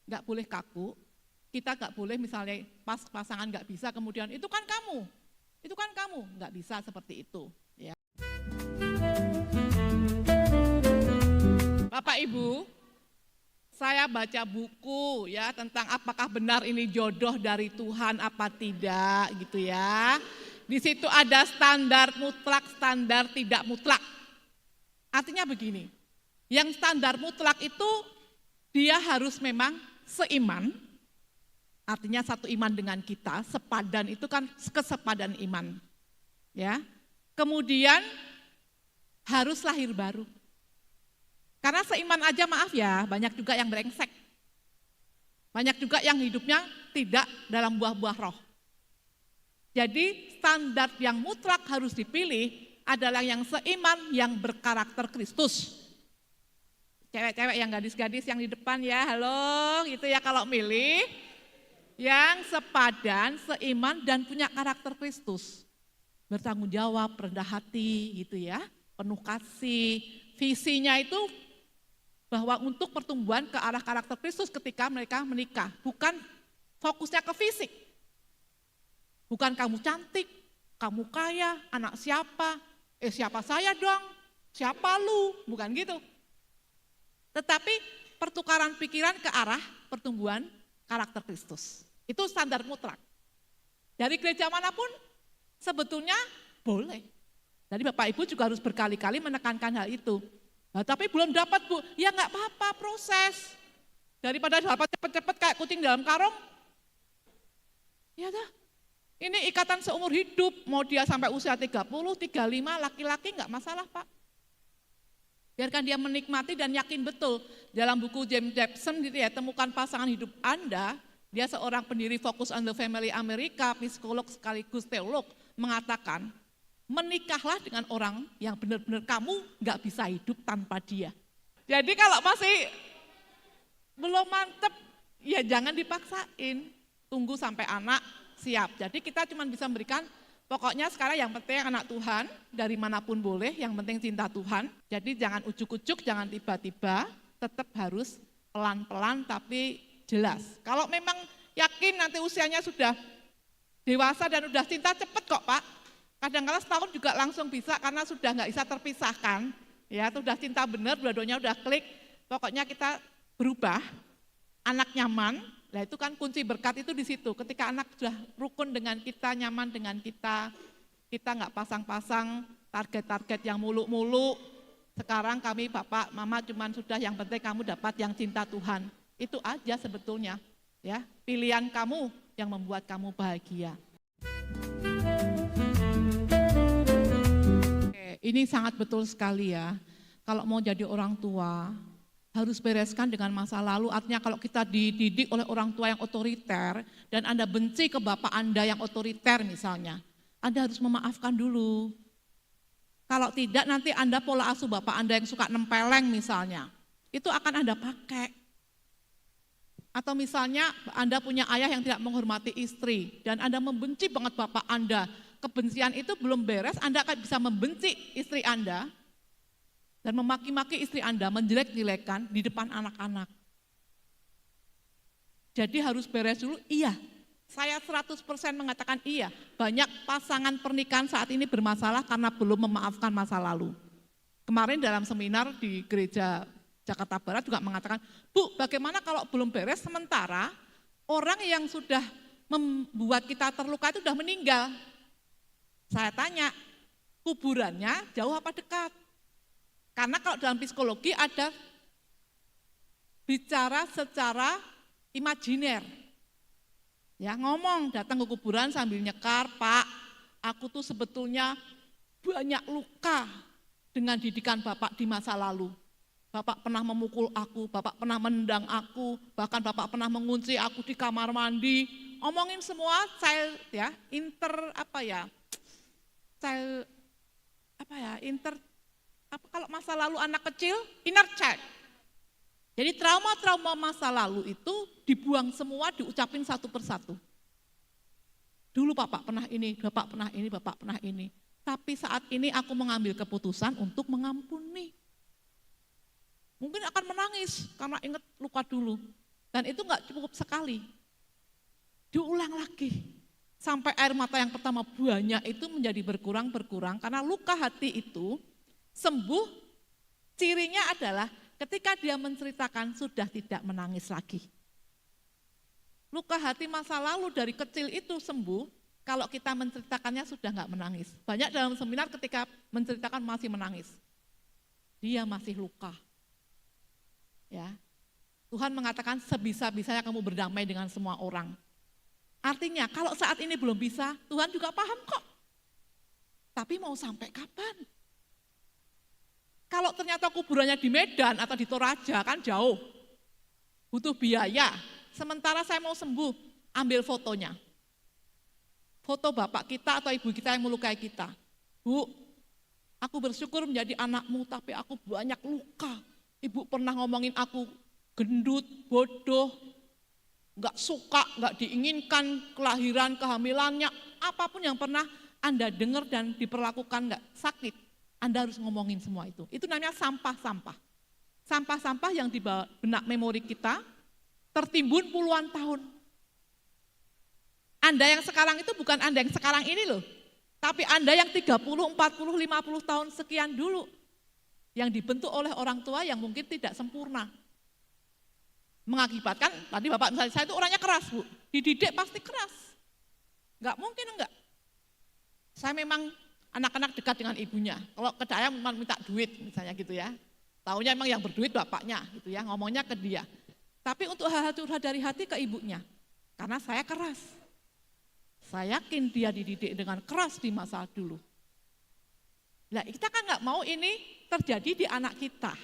nggak boleh kaku, kita nggak boleh misalnya pas pasangan nggak bisa kemudian itu kan kamu, nggak bisa seperti itu. Ya. Bapak Ibu, saya baca buku ya tentang apakah benar ini jodoh dari Tuhan apa tidak gitu ya. Di situ ada standar mutlak, standar tidak mutlak. Artinya begini. Yang standar mutlak itu dia harus memang seiman, artinya satu iman dengan kita, sepadan itu kan kesepadan iman. Ya. Kemudian harus lahir baru. Karena seiman aja maaf ya, banyak juga yang brengsek. Banyak juga yang hidupnya tidak dalam buah-buah roh. Jadi standar yang mutlak harus dipilih adalah yang seiman, yang berkarakter Kristus. Cewek-cewek yang gadis-gadis yang di depan ya, halo gitu ya kalau milih. Yang sepadan, seiman dan punya karakter Kristus. Bertanggung jawab, rendah hati gitu ya, penuh kasih. Visinya itu bahwa untuk pertumbuhan ke arah karakter Kristus ketika mereka menikah. Bukan fokusnya ke fisik. Bukan kamu cantik, kamu kaya, anak siapa, siapa saya dong, siapa lu, bukan gitu. Tetapi pertukaran pikiran ke arah pertumbuhan karakter Kristus. Itu standar mutlak. Dari gereja manapun sebetulnya boleh. Jadi Bapak Ibu juga harus berkali-kali menekankan hal itu. Nah, tapi belum dapat Bu, ya nggak apa-apa, proses. Daripada dapat cepet-cepet kayak kucing dalam karung, ya dah. Ini ikatan seumur hidup, mau dia sampai usia 30, 35, laki-laki nggak masalah Pak. Biarkan dia menikmati dan yakin betul. Dalam buku James Dobson gitu ya, temukan pasangan hidup Anda, dia seorang pendiri Focus on the Family Amerika, psikolog sekaligus teolog, mengatakan, menikahlah dengan orang yang benar-benar kamu nggak bisa hidup tanpa dia. Jadi kalau masih belum mantep, ya jangan dipaksain, tunggu sampai anak siap. Jadi kita cuma bisa memberikan, pokoknya sekarang yang penting anak Tuhan, dari manapun boleh, yang penting cinta Tuhan. Jadi jangan ujuk-ujuk, jangan tiba-tiba, tetap harus pelan-pelan tapi jelas. Kalau memang yakin nanti usianya sudah dewasa dan udah cinta, cepet kok Pak. Kadang-kadang setahun juga langsung bisa karena sudah nggak bisa terpisahkan. Ya, sudah cinta benar, dua-duanya udah klik, pokoknya kita berubah, anak nyaman. Nah itu kan kunci berkat itu di situ. Ketika anak sudah rukun dengan kita, nyaman dengan kita nggak pasang-pasang target-target yang muluk-muluk. Sekarang kami Bapak, Mama cuman sudah yang penting kamu dapat yang cinta Tuhan. Itu aja sebetulnya. Ya, pilihan kamu yang membuat kamu bahagia. Oke, ini sangat betul sekali ya. Kalau mau jadi orang tua, harus bereskan dengan masa lalu, artinya kalau kita dididik oleh orang tua yang otoriter, dan Anda benci ke bapak Anda yang otoriter misalnya, Anda harus memaafkan dulu. Kalau tidak nanti Anda pola asuh bapak Anda yang suka nempeleng misalnya, itu akan Anda pakai. Atau misalnya Anda punya ayah yang tidak menghormati istri, dan Anda membenci banget bapak Anda, kebencian itu belum beres, Anda akan bisa membenci istri Anda, dan memaki-maki istri Anda, menjelek-jelekan di depan anak-anak. Jadi harus beres dulu, iya. Saya 100% mengatakan iya. Banyak pasangan pernikahan saat ini bermasalah karena belum memaafkan masa lalu. Kemarin dalam seminar di gereja Jakarta Barat juga mengatakan, Bu, bagaimana kalau belum beres sementara orang yang sudah membuat kita terluka itu sudah meninggal. Saya tanya, kuburannya jauh apa dekat? Karena kalau dalam psikologi ada bicara secara imajiner. Ya, ngomong datang ke kuburan sambil nyekar, Pak, aku tuh sebetulnya banyak luka dengan didikan Bapak di masa lalu. Bapak pernah memukul aku, Bapak pernah menendang aku, bahkan Bapak pernah mengunci aku di kamar mandi. Omongin semua child ya, kalau masa lalu anak kecil, inner child. Jadi trauma-trauma masa lalu itu dibuang semua, diucapin satu persatu. Dulu Bapak pernah ini, Bapak pernah ini, Bapak pernah ini. Tapi saat ini aku mengambil keputusan untuk mengampuni. Mungkin akan menangis karena ingat luka dulu. Dan itu enggak cukup sekali. Diulang lagi. Sampai air mata yang pertama banyak itu menjadi berkurang, karena luka hati itu sembuh, cirinya adalah ketika dia menceritakan sudah tidak menangis lagi. Luka hati masa lalu dari kecil itu sembuh, kalau kita menceritakannya sudah enggak menangis. Banyak dalam seminar ketika menceritakan masih menangis. Dia masih luka. Ya. Tuhan mengatakan sebisa-bisanya kamu berdamai dengan semua orang. Artinya kalau saat ini belum bisa, Tuhan juga paham kok. Tapi mau sampai kapan? Kalau ternyata kuburannya di Medan atau di Toraja kan jauh, butuh biaya. Sementara saya mau sembuh, ambil fotonya. Foto bapak kita atau ibu kita yang melukai kita. Bu, aku bersyukur menjadi anakmu tapi aku banyak luka. Ibu pernah ngomongin aku gendut, bodoh, gak suka, gak diinginkan, kelahiran, kehamilannya, apapun yang pernah Anda dengar dan diperlakukan gak sakit, Anda harus ngomongin semua itu. Itu namanya sampah-sampah. Sampah-sampah yang di benak memori kita tertimbun puluhan tahun. Anda yang sekarang itu bukan Anda yang sekarang ini loh, tapi Anda yang 30, 40, 50 tahun sekian dulu. Yang dibentuk oleh orang tua yang mungkin tidak sempurna. Mengakibatkan, tadi Bapak misalnya, saya itu orangnya keras Bu, dididik pasti keras. Enggak mungkin enggak. Saya memang anak-anak dekat dengan ibunya. Kalau ke saya minta duit misalnya gitu ya. Taunya emang yang berduit bapaknya gitu ya, ngomongnya ke dia. Tapi untuk hal-hal curhat dari hati ke ibunya. Karena saya keras. Saya yakin dia dididik dengan keras di masa dulu. Nah, kita kan nggak mau ini terjadi di anak kita.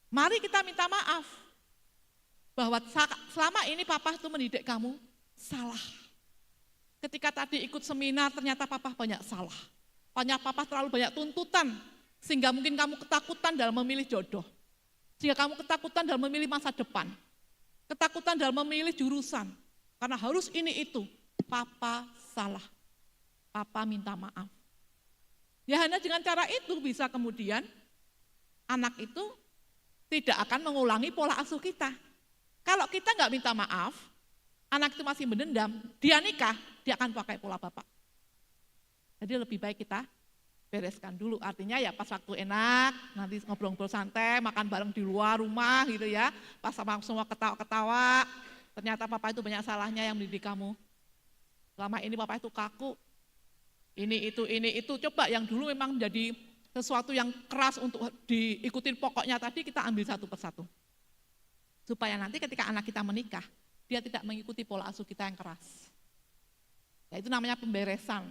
Mari kita minta maaf bahwa selama ini papa itu mendidik kamu salah. Ketika tadi ikut seminar ternyata papa banyak salah. Papa terlalu banyak tuntutan sehingga mungkin kamu ketakutan dalam memilih jodoh. Sehingga kamu ketakutan dalam memilih masa depan. Ketakutan dalam memilih jurusan. Karena harus ini itu. Papa salah. Papa minta maaf. Ya hanya dengan cara itu bisa kemudian anak itu tidak akan mengulangi pola asuh kita. Kalau kita nggak minta maaf, anak itu masih mendendam, dia nikah, dia akan pakai pola bapak. Jadi lebih baik kita bereskan dulu, artinya ya pas waktu enak, nanti ngobrol-ngobrol santai, makan bareng di luar rumah gitu ya, pas sama semua ketawa-ketawa, ternyata papa itu banyak salahnya yang mendidik kamu. Selama ini papa itu kaku, ini itu, coba yang dulu memang menjadi sesuatu yang keras untuk diikutin pokoknya tadi kita ambil satu persatu. Supaya nanti ketika anak kita menikah, dia tidak mengikuti pola asuh kita yang keras. Ya itu namanya pemberesan.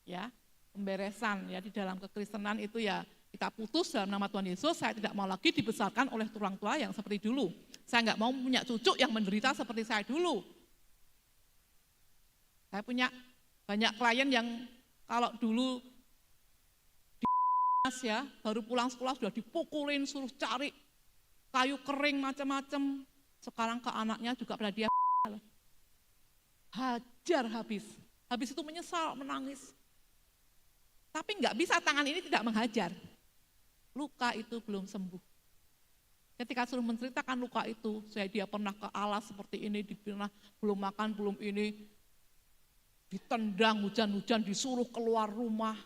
Ya, pemberesan ya di dalam kekristenan itu ya kita putus dalam nama Tuhan Yesus, saya tidak mau lagi dibesarkan oleh orang tua yang seperti dulu. Saya nggak mau punya cucu yang menderita seperti saya dulu. Saya punya banyak klien yang kalau dulu ya baru pulang sekolah sudah dipukulin, suruh cari kayu kering macam-macam. Sekarang ke anaknya juga pada dia hajar habis itu menyesal, menangis. Tapi nggak bisa tangan ini tidak menghajar. Luka itu belum sembuh. Ketika suruh menceritakan luka itu, dia pernah ke alas seperti ini, pernah belum makan, belum ini, ditendang hujan-hujan, disuruh keluar rumah.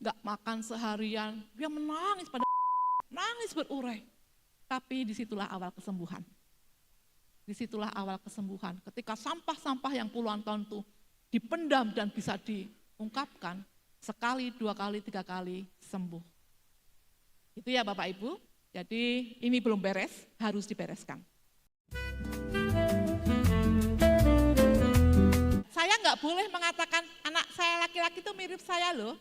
Nggak makan seharian, dia nangis berurai. Tapi disitulah awal kesembuhan. Disitulah awal kesembuhan. Ketika sampah-sampah yang puluhan tahun itu dipendam dan bisa diungkapkan, sekali, 2 kali, 3 kali sembuh. Itu ya Bapak Ibu, jadi ini belum beres, harus dibereskan. Saya nggak boleh mengatakan anak saya laki-laki itu mirip saya loh.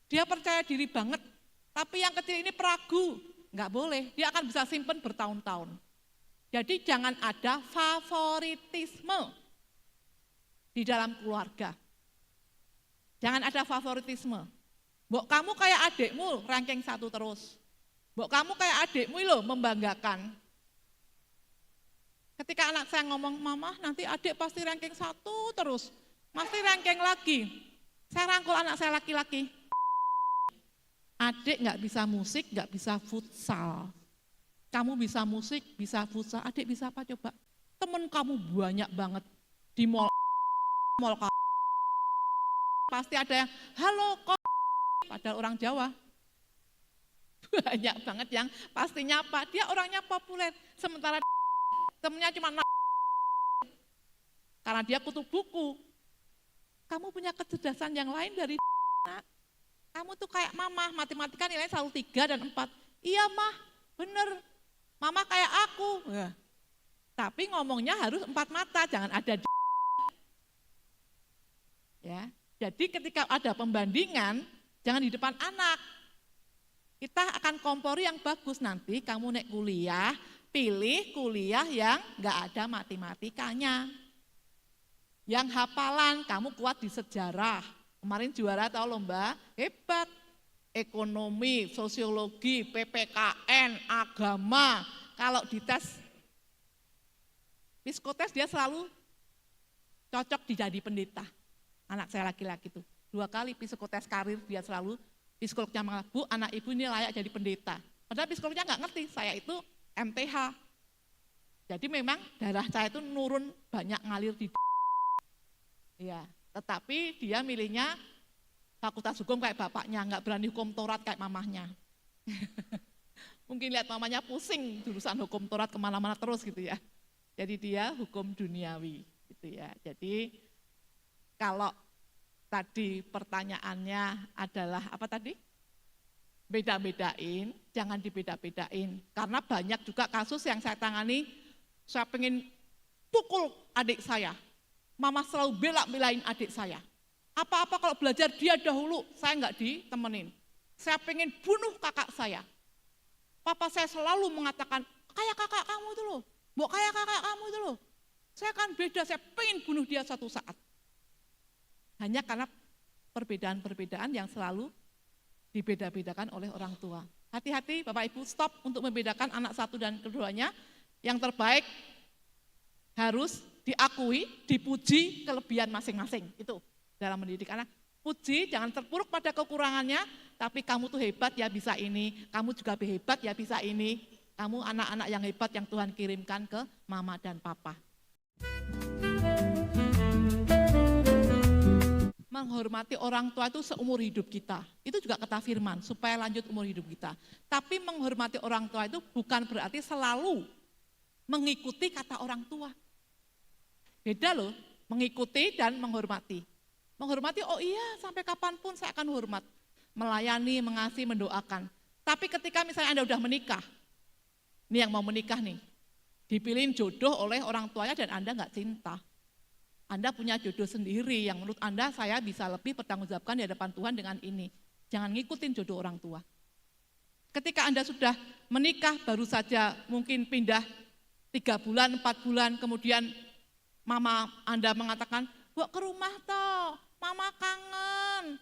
Dia percaya diri banget, tapi yang kecil ini peragu, nggak boleh, dia akan bisa simpen bertahun-tahun. Jadi jangan ada favoritisme di dalam keluarga. Jangan ada favoritisme. Mbok kamu kayak adikmu, ranking 1 terus. Mbok kamu kayak adikmu loh, membanggakan. Ketika anak saya ngomong, mama nanti adik pasti ranking 1 terus, pasti ranking lagi. Saya rangkul anak saya laki-laki. Adik nggak bisa musik, nggak bisa futsal. Kamu bisa musik, bisa futsal. Adik bisa apa coba? Temen kamu banyak banget di mall pasti ada yang halo kok, padahal orang Jawa. Banyak banget yang pastinya apa? Dia orangnya populer, sementara temennya cuma karena dia kutu buku. Kamu punya kecerdasan yang lain dari kamu tuh kayak mama, matematika nilainya selalu 3 dan 4. Iya mah, bener. Mama kayak aku. Ya. Tapi ngomongnya harus 4 mata, jangan ada ya. Jadi ketika ada pembandingan, jangan di depan anak. Kita akan kompori yang bagus nanti, kamu naik kuliah, pilih kuliah yang enggak ada matematikanya. Yang hafalan, kamu kuat di sejarah. Kemarin juara tahu lomba, hebat. Ekonomi, sosiologi, PPKN, agama. Kalau dites psikotes dia selalu cocok jadi pendeta. Anak saya laki-laki itu 2 kali psikotes karir dia selalu, psikolognya mengatakan, Bu anak ibu ini layak jadi pendeta. Padahal psikolognya nggak ngerti, saya itu MTH. Jadi memang darah saya itu nurun banyak ngalir di ya, tetapi dia milihnya fakultas hukum kayak bapaknya, nggak berani hukum Taurat kayak mamahnya. Mungkin lihat mamanya pusing jurusan hukum Taurat kemana-mana terus gitu ya. Jadi dia hukum duniawi gitu ya. Jadi kalau tadi pertanyaannya adalah apa tadi? Beda-bedain, jangan dibeda-bedain. Karena banyak juga kasus yang saya tangani, saya pengen pukul adik saya. Mama selalu bela-belain adik saya. Apa-apa kalau belajar dia dahulu, saya enggak ditemenin. Saya pengen bunuh kakak saya. Papa saya selalu mengatakan, kayak kakak kamu itu loh, mbok kayak kakak kamu itu loh. Saya kan beda, saya pengen bunuh dia suatu saat. Hanya karena perbedaan-perbedaan yang selalu dibeda-bedakan oleh orang tua. Hati-hati Bapak Ibu, stop untuk membedakan anak satu dan keduanya. Yang terbaik harus diakui, dipuji kelebihan masing-masing. Itu dalam mendidik anak. Puji, jangan terpuruk pada kekurangannya, tapi kamu tuh hebat ya bisa ini, kamu juga hebat ya bisa ini. Kamu anak-anak yang hebat yang Tuhan kirimkan ke mama dan papa. Menghormati orang tua itu seumur hidup kita. Itu juga kata firman, supaya lanjut umur hidup kita. Tapi menghormati orang tua itu bukan berarti selalu mengikuti kata orang tua. Beda loh, mengikuti dan menghormati. Menghormati, oh iya sampai kapanpun saya akan hormat. Melayani, mengasihi, mendoakan. Tapi ketika misalnya Anda udah menikah, ini yang mau menikah nih, dipilihin jodoh oleh orang tuanya dan Anda nggak cinta. Anda punya jodoh sendiri yang menurut Anda saya bisa lebih bertanggungjawabkan di hadapan Tuhan dengan ini. Jangan ngikutin jodoh orang tua. Ketika Anda sudah menikah baru saja mungkin pindah 3 bulan, 4 bulan, kemudian mama Anda mengatakan, "Bok ke rumah toh, mama kangen.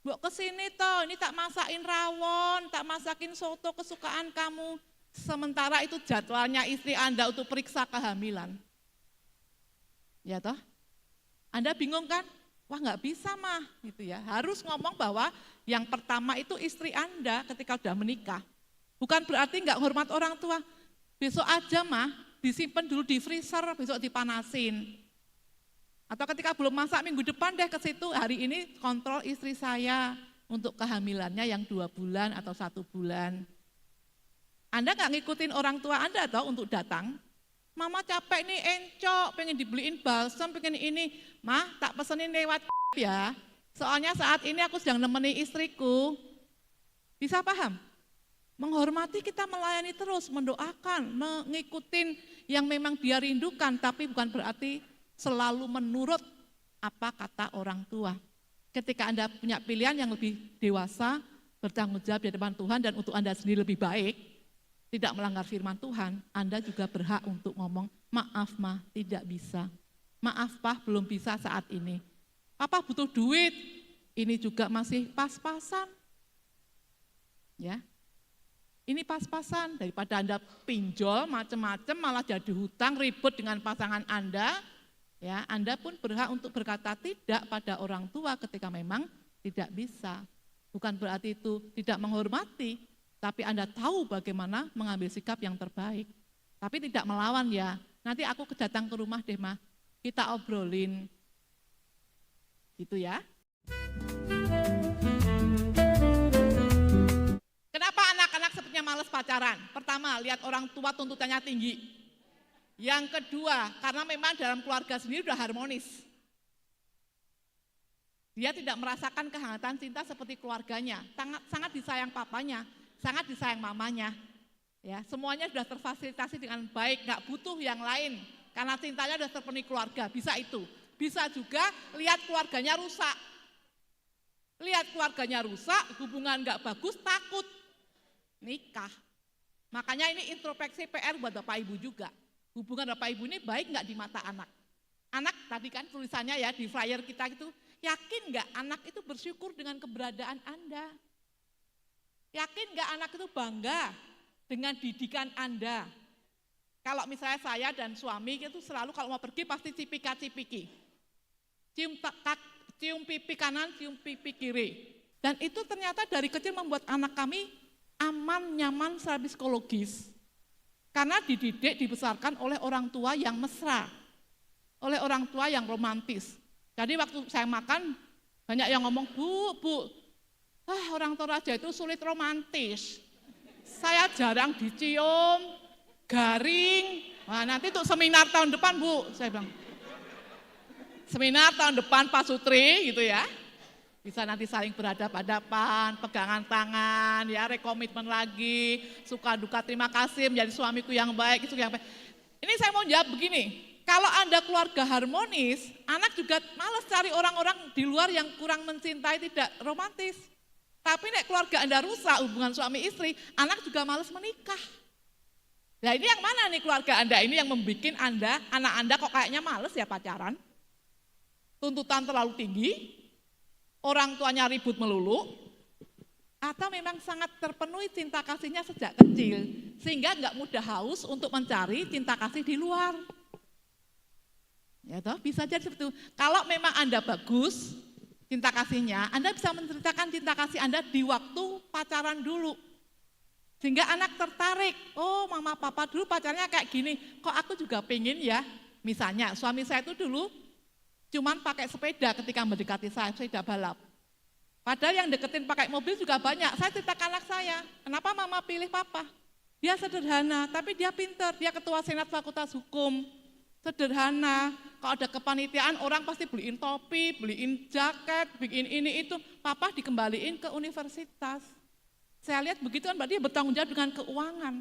Bok ke sini toh, ini tak masakin rawon, tak masakin soto kesukaan kamu." Sementara itu jadwalnya istri Anda untuk periksa kehamilan. Ya toh? Anda bingung kan? Wah nggak bisa mah, gitu ya. Harus ngomong bahwa yang pertama itu istri Anda ketika sudah menikah. Bukan berarti nggak hormat orang tua. Besok aja mah, disimpan dulu di freezer, besok dipanasin. Atau ketika belum masak minggu depan deh ke situ, hari ini kontrol istri saya untuk kehamilannya yang 2 bulan atau 1 bulan. Anda nggak ngikutin orang tua Anda toh untuk datang. Mama capek nih encok, pengen dibeliin balsam, pengen ini. Mah tak pesenin lewat ya. Soalnya saat ini aku sedang nemeni istriku. Bisa paham? Menghormati kita melayani terus, mendoakan, mengikutin yang memang dia rindukan. Tapi bukan berarti selalu menurut apa kata orang tua. Ketika Anda punya pilihan yang lebih dewasa, bertanggung jawab di hadapan Tuhan dan untuk Anda sendiri lebih baik, tidak melanggar firman Tuhan, Anda juga berhak untuk ngomong, maaf mah, tidak bisa. Maaf Pak, belum bisa saat ini. Papa butuh duit, ini juga masih pas-pasan. Ya, ini pas-pasan, daripada Anda pinjol macam-macam, malah jadi hutang, ribut dengan pasangan Anda, ya, Anda pun berhak untuk berkata tidak pada orang tua ketika memang tidak bisa. Bukan berarti itu tidak menghormati, tapi Anda tahu bagaimana mengambil sikap yang terbaik. Tapi tidak melawan ya, nanti aku datang ke rumah deh mah, kita obrolin. Gitu ya. Kenapa anak-anak sepertinya malas pacaran? Pertama, lihat orang tua tuntutannya tinggi. Yang kedua, karena memang dalam keluarga sendiri sudah harmonis. Dia tidak merasakan kehangatan cinta seperti keluarganya, sangat disayang papanya, sangat disayang mamanya, ya semuanya sudah terfasilitasi dengan baik, nggak butuh yang lain, karena cintanya sudah terpenuhi keluarga, bisa itu. Bisa juga lihat keluarganya rusak, hubungan nggak bagus, takut nikah. Makanya ini introspeksi PR buat Bapak Ibu juga. Hubungan Bapak Ibu ini baik nggak di mata anak? Anak tadi kan tulisannya ya di flyer kita itu, yakin nggak anak itu bersyukur dengan keberadaan Anda? Yakin nggak anak itu bangga dengan didikan Anda? Kalau misalnya saya dan suami itu selalu kalau mau pergi pasti cipika-cipiki. Cium pipi kanan, cium pipi kiri. Dan itu ternyata dari kecil membuat anak kami aman, nyaman secara psikologis. Karena dididik, dibesarkan oleh orang tua yang mesra. Oleh orang tua yang romantis. Jadi waktu saya makan, banyak yang ngomong, Bu, orang Toraja itu sulit romantis. Saya jarang dicium, garing, Wah, nanti untuk seminar tahun depan Bu, saya bilang. Seminar tahun depan Pak Sutri gitu ya. Bisa nanti saling berhadapan-hadapan, pegangan tangan, ya rekomitmen lagi, suka duka terima kasih menjadi suamiku yang baik, itu yang baik. Ini saya mau jawab begini, kalau Anda keluarga harmonis, anak juga malas cari orang-orang di luar yang kurang mencintai, tidak romantis. Tapi nek keluarga Anda rusak, hubungan suami istri, anak juga malas menikah. Nah ini yang mana nih keluarga Anda ini yang membuat Anda, anak Anda kok kayaknya males ya pacaran? Tuntutan terlalu tinggi, orang tuanya ribut melulu, atau memang sangat terpenuhi cinta kasihnya sejak kecil, sehingga nggak mudah haus untuk mencari cinta kasih di luar. Ya toh, bisa jadi seperti itu. Kalau memang Anda bagus cinta kasihnya, Anda bisa menceritakan cinta kasih Anda di waktu pacaran dulu. Sehingga anak tertarik, oh mama papa dulu pacarnya kayak gini, kok aku juga pengen ya. Misalnya suami saya itu dulu cuman pakai sepeda ketika mendekati saya, sepeda balap. Padahal yang deketin pakai mobil juga banyak. Saya cerita ke anak saya, kenapa mama pilih papa? Dia sederhana, tapi dia pinter, dia ketua senat fakultas hukum. Sederhana, kalau ada kepanitiaan orang pasti beliin topi, beliin jaket, bikin ini itu. Papa dikembaliin ke universitas. Saya lihat begitu kan berarti dia bertanggung jawab dengan keuangan.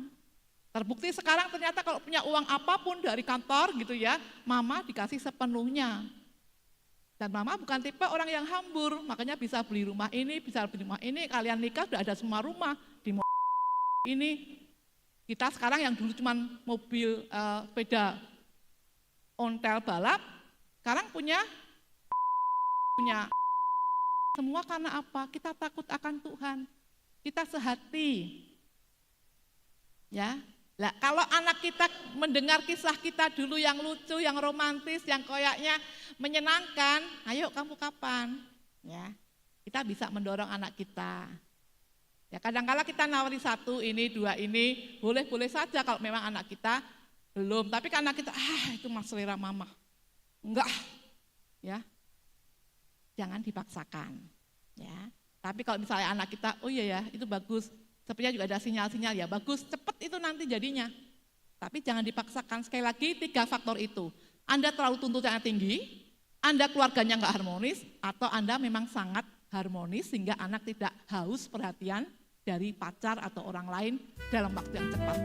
Terbukti sekarang ternyata kalau punya uang apapun dari kantor gitu ya, mama dikasih sepenuhnya. Dan mama bukan tipe orang yang hambur, makanya bisa beli rumah ini, bisa beli rumah ini, kalian nikah sudah ada semua rumah di ini. Kita sekarang yang dulu cuma mobil sepeda ontel balap, sekarang punya semua karena apa? Kita takut akan Tuhan, kita sehati. Ya. Nah, kalau anak kita mendengar kisah kita dulu yang lucu, yang romantis, yang kayaknya menyenangkan, ayo kamu kapan? Ya, kita bisa mendorong anak kita. Ya, kadang-kala kita nawari satu, ini, dua ini, boleh-boleh saja kalau memang anak kita belum. Tapi karena kita, itu mas selera mama. Enggak, ya, jangan dipaksakan. Ya, tapi kalau misalnya anak kita, oh iya ya, itu bagus. Sepertinya juga ada sinyal-sinyal ya, bagus, cepat itu nanti jadinya. Tapi jangan dipaksakan, sekali lagi 3 faktor itu. Anda terlalu tuntut yang tinggi, Anda keluarganya enggak harmonis, atau Anda memang sangat harmonis sehingga anak tidak haus perhatian dari pacar atau orang lain dalam waktu yang cepat.